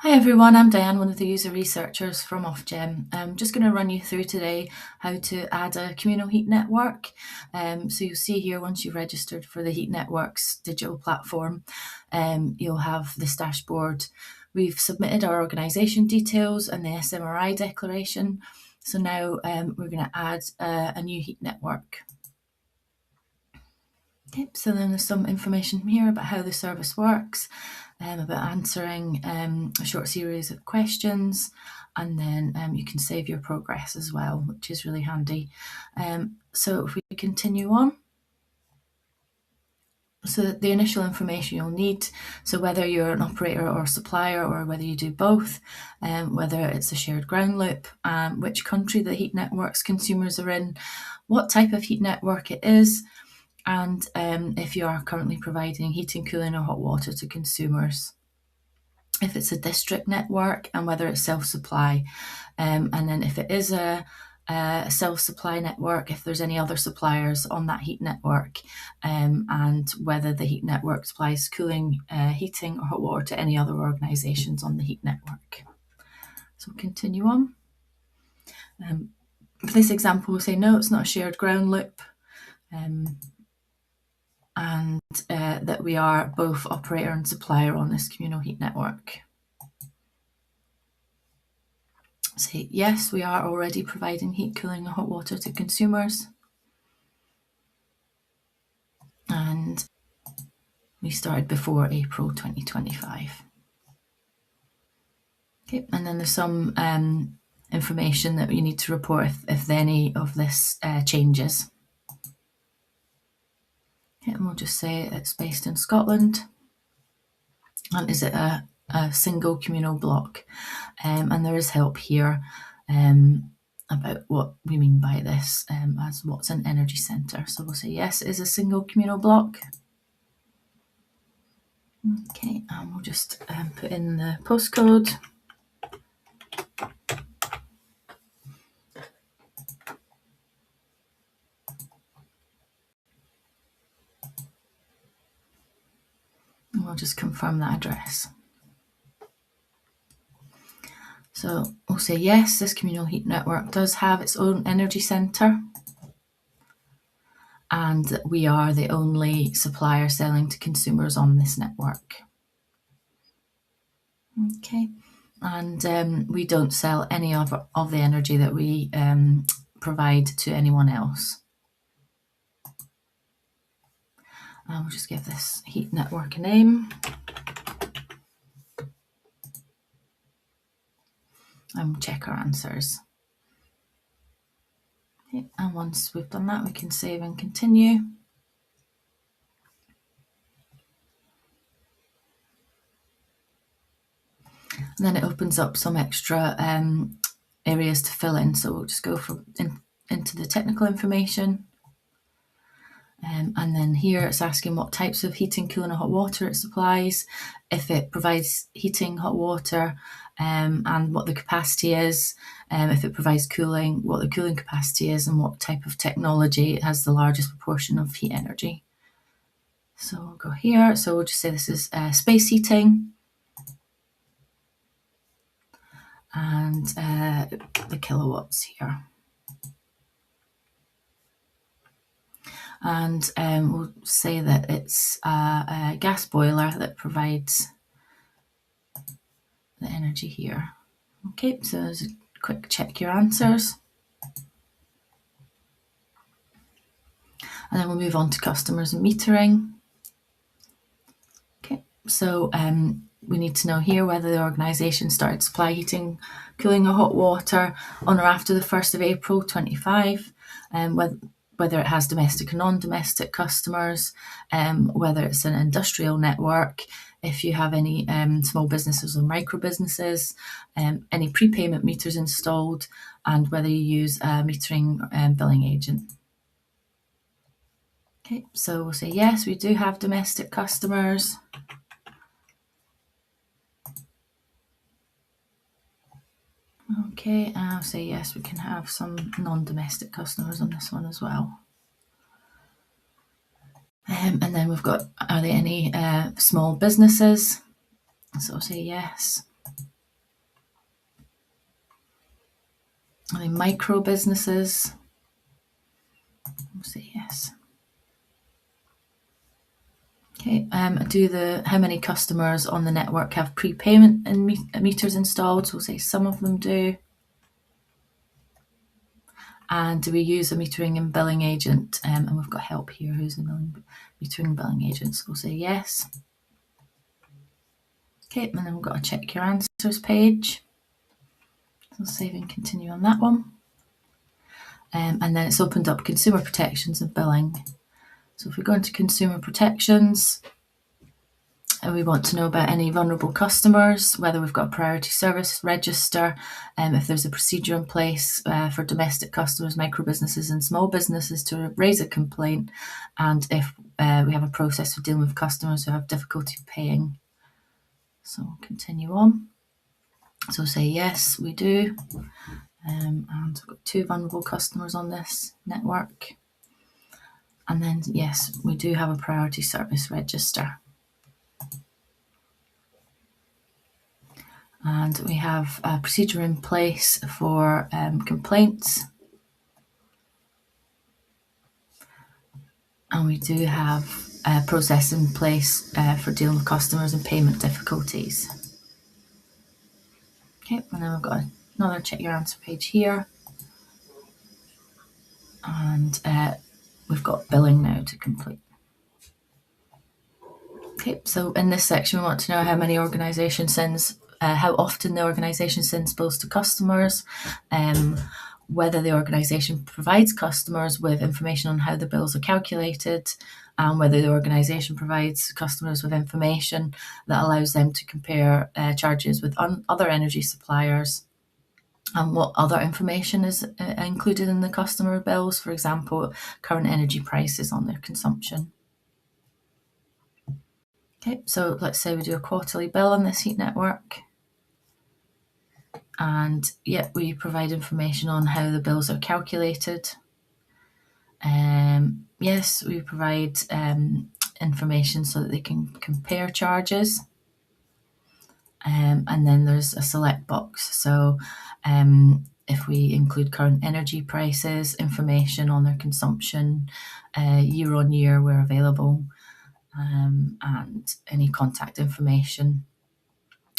Hi everyone, I'm Diane, one of the user researchers from Ofgem. I'm just going to run you through today how to add a communal heat network. So you'll see here once you've registered for the Heat Networks digital platform, you'll have this dashboard. We've submitted our organisation details and the SMRI declaration. So now we're going to add a new heat network. Okay, so then there's some information here about how the service works, about answering a short series of questions, and then you can save your progress as well, which is really handy. So if we continue on, so the initial information you'll need, so whether you're an operator or supplier or whether you do both, whether it's a shared ground loop, which country the heat networks consumers are in, what type of heat network it is, and if you are currently providing heating, cooling or hot water to consumers. If it's a district network and whether it's self-supply, and then if it is a self-supply network, if there's any other suppliers on that heat network, and whether the heat network supplies cooling, heating or hot water to any other organisations on the heat network. So we'll continue on. For this example, we'll say no, it's not a shared ground loop. And that we are both operator and supplier on this communal heat network. Say yes, we are already providing heat, cooling and hot water to consumers. And we started before April 2025. Okay, and then there's some information that you need to report if any of this changes. Okay, and we'll just say it's based in Scotland. And is it a single communal block? And there is help here about what we mean by this as what's an energy centre. So we'll say yes, it is a single communal block. Okay, and we'll just put in the postcode. And we'll just confirm that address. So we'll say yes, this communal heat network does have its own energy centre, and we are the only supplier selling to consumers on this network. Okay, and we don't sell any of the energy that we provide to anyone else. And we'll just give this heat network a name. And we'll check our answers. Okay, and once we've done that, we can save and continue. And then it opens up some extra areas to fill in. So we'll just go into the technical information. And then here it's asking what types of heating, cooling and hot water it supplies, if it provides heating, hot water, and what the capacity is, if it provides cooling, what the cooling capacity is, and what type of technology it has the largest proportion of heat energy. So we'll go here. So we'll just say this is space heating. And the kilowatts here. And we'll say that it's a gas boiler that provides the energy here. Okay, so there's a quick check your answers. And then we'll move on to customers and metering. Okay, so we need to know here whether the organisation started supply heating, cooling or hot water on or after the 1st of April 25, whether it has domestic and non-domestic customers, whether it's an industrial network, if you have any small businesses or micro businesses, any prepayment meters installed, and whether you use a metering billing agent. Okay, so we'll say yes, we do have domestic customers. Okay, I'll say yes, we can have some non-domestic customers on this one as well. And then we've got, are there any small businesses? So I'll say yes. Any micro businesses? We'll say yes. Okay, how many customers on the network have prepayment and meters installed? So we'll say some of them do. And do we use a metering and billing agent? And we've got help here. Who's the metering and billing agent? So we'll say yes. Okay, and then we've got a check your answers page. So save and continue on that one. And then it's opened up consumer protections and billing. So if we go into consumer protections, and we want to know about any vulnerable customers, whether we've got a priority service register, if there's a procedure in place for domestic customers, micro businesses and small businesses to raise a complaint, and if we have a process for dealing with customers who have difficulty paying. So we'll continue on. So say yes, we do. And we've got 2 vulnerable customers on this network. And then yes, we do have a priority service register. And we have a procedure in place for complaints. And we do have a process in place for dealing with customers and payment difficulties. Okay, and then we've got another check your answer page here. And we've got billing now to complete. Okay, so in this section we want to know how many organisations sends, how often the organisation sends bills to customers, whether the organisation provides customers with information on how the bills are calculated, and whether the organisation provides customers with information that allows them to compare charges with other energy suppliers, and what other information is included in the customer bills, for example, current energy prices on their consumption. Okay, so let's say we do a quarterly bill on this heat network. And yeah, we provide information on how the bills are calculated. Yes, we provide information so that they can compare charges. And then there's a select box. So if we include current energy prices, information on their consumption, year on year where available, and any contact information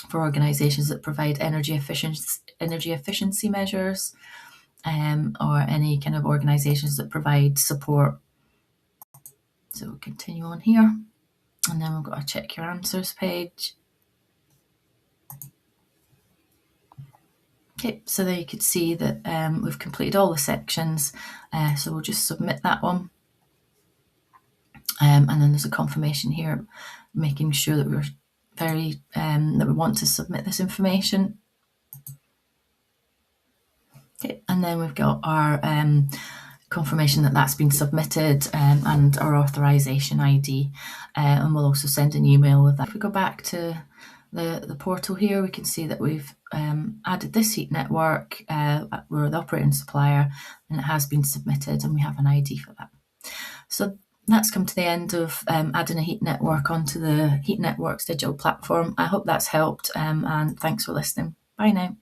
for organisations that provide energy efficiency measures, or any kind of organisations that provide support. So we'll continue on here, and then we've got a check your answers page. Okay, so there you could see that we've completed all the sections, so we'll just submit that one. And then there's a confirmation here, making sure that we're that we want to submit this information. Okay, and then we've got our confirmation that that's been submitted, and our authorization ID, and we'll also send an email with that. If we go back to the portal here, we can see that we've added this heat network. We're the operator and supplier, and it has been submitted, and we have an ID for that. So that's come to the end of adding a heat network onto the Heat Networks digital platform. I hope that's helped, and thanks for listening. Bye now.